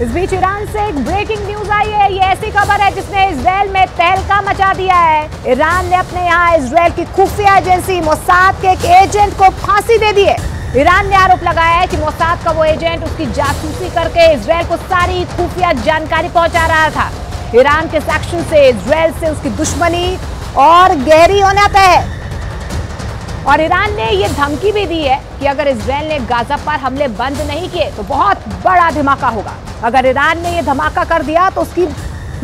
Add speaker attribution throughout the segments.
Speaker 1: इस बीच ईरान से एक ब्रेकिंग न्यूज आई है। ये ऐसी खबर है जिसने इजराइल में तहलका मचा दिया है। ईरान ने अपने यहाँ इजराइल की खुफिया एजेंसी मोसाद के एक एजेंट को फांसी दे दी है। ईरान ने आरोप लगाया है कि मोसाद का वो एजेंट उसकी जासूसी करके इजराइल को सारी खुफिया जानकारी पहुंचा रहा था। ईरान के एक्शन से इजराइल से उसकी दुश्मनी और गहरी होना तय है। और ईरान ने यह धमकी भी दी है कि अगर इजराइल ने गाजा पर हमले बंद नहीं किए तो बहुत बड़ा धमाका होगा। अगर ईरान ने यह धमाका कर दिया तो उसकी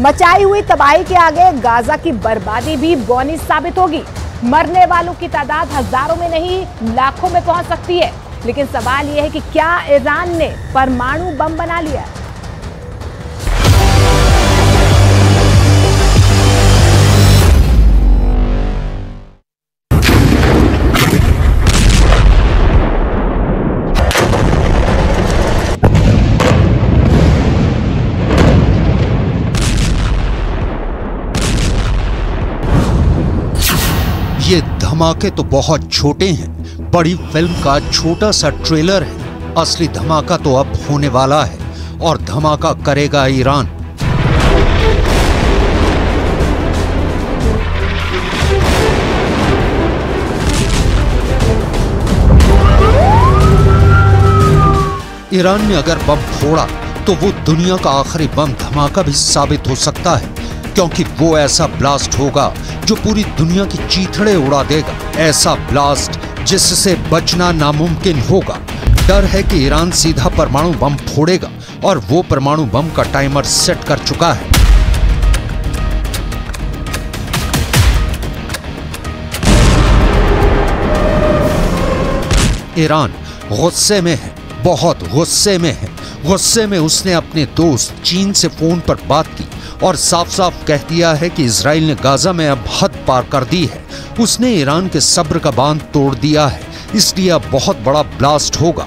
Speaker 1: मचाई हुई तबाही के आगे गाजा की बर्बादी भी बौनी साबित होगी। मरने वालों की तादाद हजारों में नहीं लाखों में पहुंच सकती है। लेकिन सवाल यह है कि क्या ईरान ने परमाणु बम बना लिया है?
Speaker 2: ये धमाके तो बहुत छोटे हैं, बड़ी फिल्म का छोटा सा ट्रेलर है। असली धमाका तो अब होने वाला है और धमाका करेगा ईरान। ईरान ने अगर बम फोड़ा तो वो दुनिया का आखिरी बम धमाका भी साबित हो सकता है, क्योंकि वो ऐसा ब्लास्ट होगा जो पूरी दुनिया की चीथड़े उड़ा देगा। ऐसा ब्लास्ट जिससे बचना नामुमकिन होगा। डर है कि ईरान सीधा परमाणु बम फोड़ेगा और वो परमाणु बम का टाइमर सेट कर चुका है। ईरान गुस्से में है, बहुत गुस्से में है। गुस्से में उसने अपने दोस्त चीन से फोन पर बात की और साफ साफ कह दिया है कि इजराइल ने गाजा में अब हद पार कर दी है। उसने ईरान के सब्र का बांध तोड़ दिया है, इसलिए अब बहुत बड़ा ब्लास्ट होगा।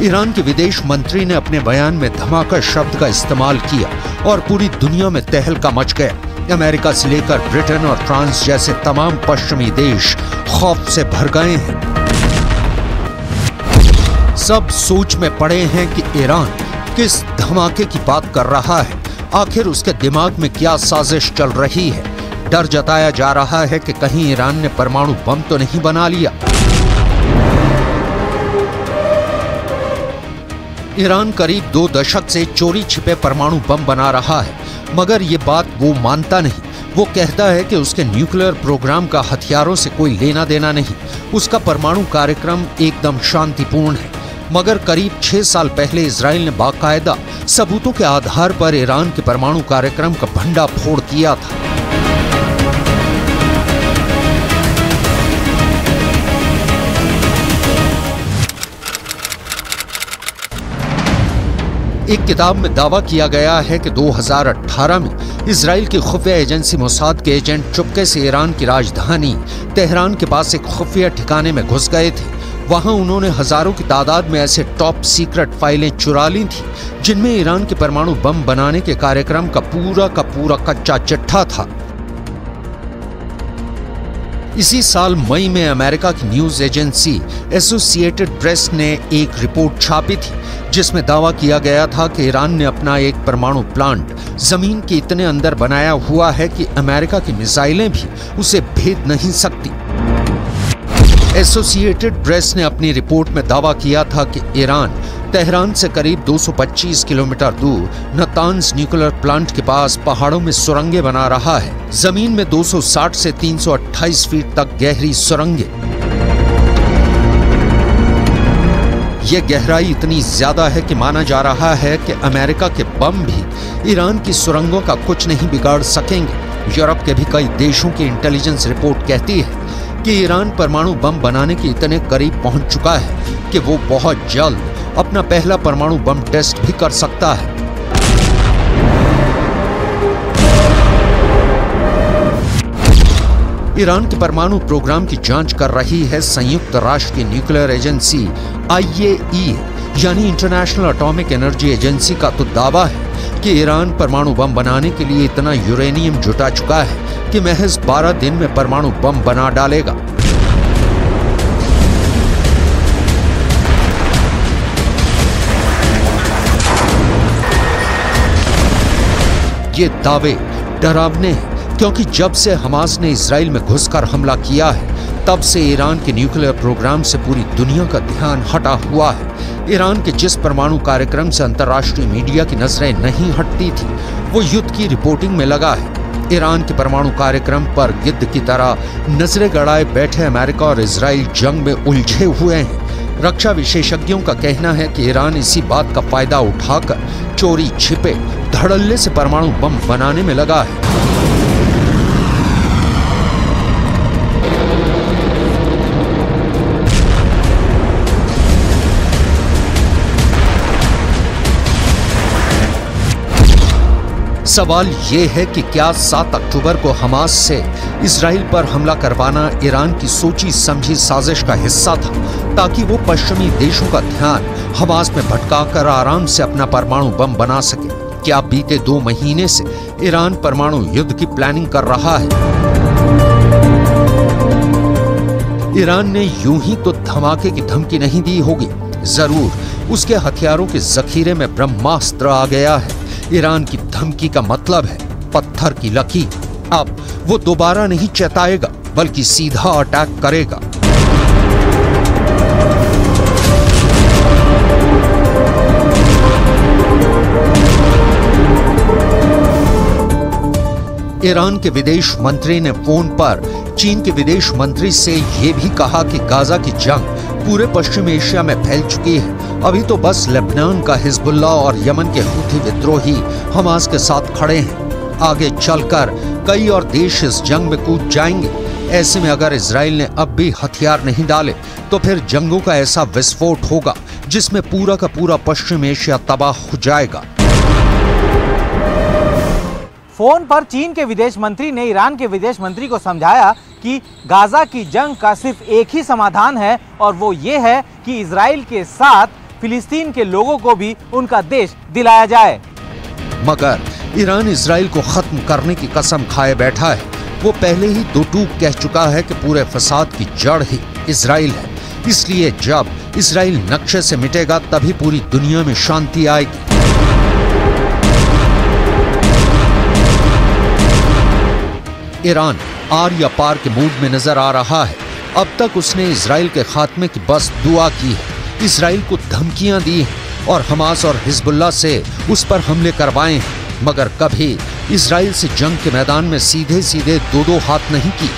Speaker 2: ईरान के विदेश मंत्री ने अपने बयान में धमाका शब्द का इस्तेमाल किया और पूरी दुनिया में तहलका मच गया। अमेरिका से लेकर ब्रिटेन और फ्रांस जैसे तमाम पश्चिमी देश खौफ से भर गए हैं। सब सोच में पड़े हैं कि ईरान किस धमाके की बात कर रहा है, आखिर उसके दिमाग में क्या साजिश चल रही है। डर जताया जा रहा है कि कहीं ईरान ने परमाणु बम तो नहीं बना लिया। ईरान करीब 2 दशक से चोरी छिपे परमाणु बम बना रहा है, मगर ये बात वो मानता नहीं। वो कहता है कि उसके न्यूक्लियर प्रोग्राम का हथियारों से कोई लेना देना नहीं, उसका परमाणु कार्यक्रम एकदम शांतिपूर्ण है। मगर करीब 6 साल पहले इजराइल ने बाकायदा सबूतों के आधार पर ईरान के परमाणु कार्यक्रम का भंडाफोड़ किया था। एक किताब में दावा किया गया है कि 2018 में इजराइल की खुफिया एजेंसी मोसाद के एजेंट चुपके से ईरान की राजधानी तेहरान के पास एक खुफिया ठिकाने में घुस गए थे। वहां उन्होंने हजारों की तादाद में ऐसे टॉप सीक्रेट फाइलें चुरा ली थी जिनमें ईरान के परमाणु बम बनाने के कार्यक्रम का पूरा कच्चा चिट्ठा था। इसी साल मई में अमेरिका की न्यूज एजेंसी एसोसिएटेड प्रेस ने एक रिपोर्ट छापी थी जिसमें दावा किया गया था कि ईरान ने अपना एक परमाणु प्लांट जमीन के इतने अंदर बनाया हुआ है कि अमेरिका की मिसाइलें भी उसे भेद नहीं सकती। एसोसिएटेड प्रेस ने अपनी रिपोर्ट में दावा किया था कि ईरान तेहरान से करीब 225 किलोमीटर दूर नतांज न्यूक्लियर प्लांट के पास पहाड़ों में सुरंगें बना रहा है। जमीन में 260 से 328 फीट तक गहरी सुरंगें। ये गहराई इतनी ज्यादा है कि माना जा रहा है कि अमेरिका के बम भी ईरान की सुरंगों का कुछ नहीं बिगाड़ सकेंगे। यूरोप के भी कई देशों की इंटेलिजेंस रिपोर्ट कहती है कि ईरान परमाणु बम बनाने के इतने करीब पहुंच चुका है कि वो बहुत जल्द अपना पहला परमाणु बम टेस्ट भी कर सकता है। ईरान के परमाणु प्रोग्राम की जांच कर रही है संयुक्त राष्ट्र की न्यूक्लियर एजेंसी IAEA यानी इंटरनेशनल एटॉमिक एनर्जी एजेंसी का तो दावा है कि ईरान परमाणु बम बनाने के लिए इतना यूरेनियम जुटा चुका है कि महज 12 दिन में परमाणु बम बना डालेगा। ये दावे डरावने हैं क्योंकि जब से हमास ने इजराइल में घुसकर हमला किया है तब से ईरान के न्यूक्लियर प्रोग्राम से पूरी दुनिया का ध्यान हटा हुआ है। ईरान के जिस परमाणु कार्यक्रम से अंतर्राष्ट्रीय मीडिया की नजरें नहीं हटती थी वो युद्ध की रिपोर्टिंग में लगा है। ईरान के परमाणु कार्यक्रम पर गिद्ध की तरह नजरें गड़ाए बैठे अमेरिका और इजराइल जंग में उलझे हुए हैं। रक्षा विशेषज्ञों का कहना है कि ईरान इसी बात का फायदा उठाकर चोरी छिपे धड़ल्ले से परमाणु बम बनाने में लगा है। सवाल ये है कि क्या 7 अक्टूबर को हमास से इजराइल पर हमला करवाना ईरान की सोची समझी साजिश का हिस्सा था ताकि वो पश्चिमी देशों का ध्यान हमास में भटकाकर आराम से अपना परमाणु बम बना सके। क्या बीते 2 महीने से ईरान परमाणु युद्ध की प्लानिंग कर रहा है? ईरान ने यूं ही तो धमाके की धमकी नहीं दी होगी, जरूर उसके हथियारों के जखीरे में ब्रह्मास्त्र आ गया है। ईरान की धमकी का मतलब है पत्थर की लकीर। अब वो दोबारा नहीं चेताएगा बल्कि सीधा अटैक करेगा। ईरान के विदेश मंत्री ने फोन पर चीन के विदेश मंत्री से ये भी कहा कि गाजा की जंग पूरे पश्चिम एशिया में फैल चुकी है। अभी तो बस लेबनान का हिजबुल्लाह और यमन के हूथी विद्रोही हमास के साथ खड़े हैं। आगे चलकर कई और देश इस जंग में कूद जाएंगे। ऐसे में अगर इजराइल ने अब भी हथियार नहीं डाले तो फिर जंगों का ऐसा विस्फोट होगा जिसमें पूरा का पूरा पश्चिम एशिया तबाह हो जाएगा।
Speaker 3: फोन पर चीन के विदेश मंत्री ने ईरान के विदेश मंत्री को समझाया कि गाजा की जंग का सिर्फ एक ही समाधान है और वो ये है कि इजराइल के साथ फिलिस्तीन के लोगों को भी उनका देश दिलाया जाए।
Speaker 2: मगर ईरान इजराइल को खत्म करने की कसम खाए बैठा है। वो पहले ही 2 टूक कह चुका है कि पूरे फसाद की जड़ ही इजराइल है। इसलिए जब इजराइल नक्शे से मिटेगा तभी पूरी दुनिया में शांति आएगी। ईरान आर या पार के मूड में नजर आ रहा है। अब तक उसने इजराइल के खात्मे की बस दुआ की है, इजराइल को धमकियां दी हैं और हमास और हिजबुल्लाह से उस पर हमले करवाए हैं, मगर कभी इजराइल से जंग के मैदान में सीधे सीधे 2-2 हाथ नहीं की।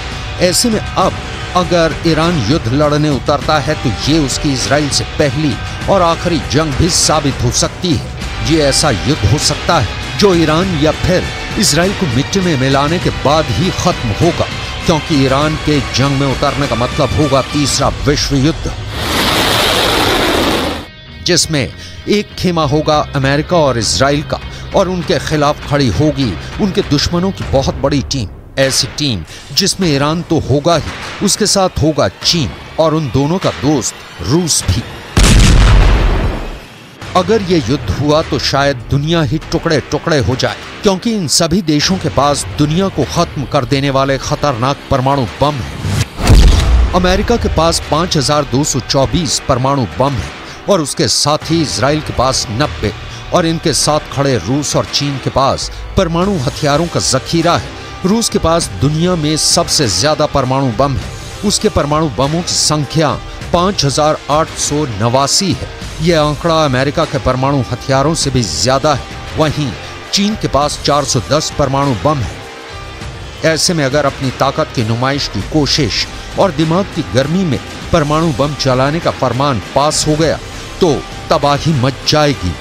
Speaker 2: ऐसे में अब अगर ईरान युद्ध लड़ने उतरता है तो ये उसकी इजराइल से पहली और आखिरी जंग भी साबित हो सकती है। ये ऐसा युद्ध हो सकता है जो ईरान या फिर इजराइल को मिट्टी में मिलाने के बाद ही खत्म होगा, क्योंकि ईरान के जंग में उतरने का मतलब होगा तीसरा विश्व युद्ध, जिसमें एक खेमा होगा अमेरिका और इजराइल का और उनके खिलाफ खड़ी होगी उनके दुश्मनों की बहुत बड़ी टीम। ऐसी टीम जिसमें ईरान तो होगा ही, उसके साथ होगा चीन और उन दोनों का दोस्त रूस भी। अगर ये युद्ध हुआ तो शायद दुनिया ही टुकड़े टुकड़े हो जाए, क्योंकि इन सभी देशों के पास दुनिया को खत्म कर देने वाले खतरनाक परमाणु बम हैं। अमेरिका के पास 5224 परमाणु बम है और उसके साथ ही इजराइल के पास 90 और इनके साथ खड़े रूस और चीन के पास परमाणु हथियारों का जखीरा है। रूस के पास दुनिया में सबसे ज्यादा परमाणु बम है। उसके परमाणु बमों की संख्या 5889 है। यह आंकड़ा अमेरिका के परमाणु हथियारों से भी ज्यादा है। वहीं चीन के पास 410 परमाणु बम है। ऐसे में अगर अपनी ताकत की नुमाइश की कोशिश और दिमाग की गर्मी में परमाणु बम चलाने का फरमान पास हो गया तो तबाही मच जाएगी।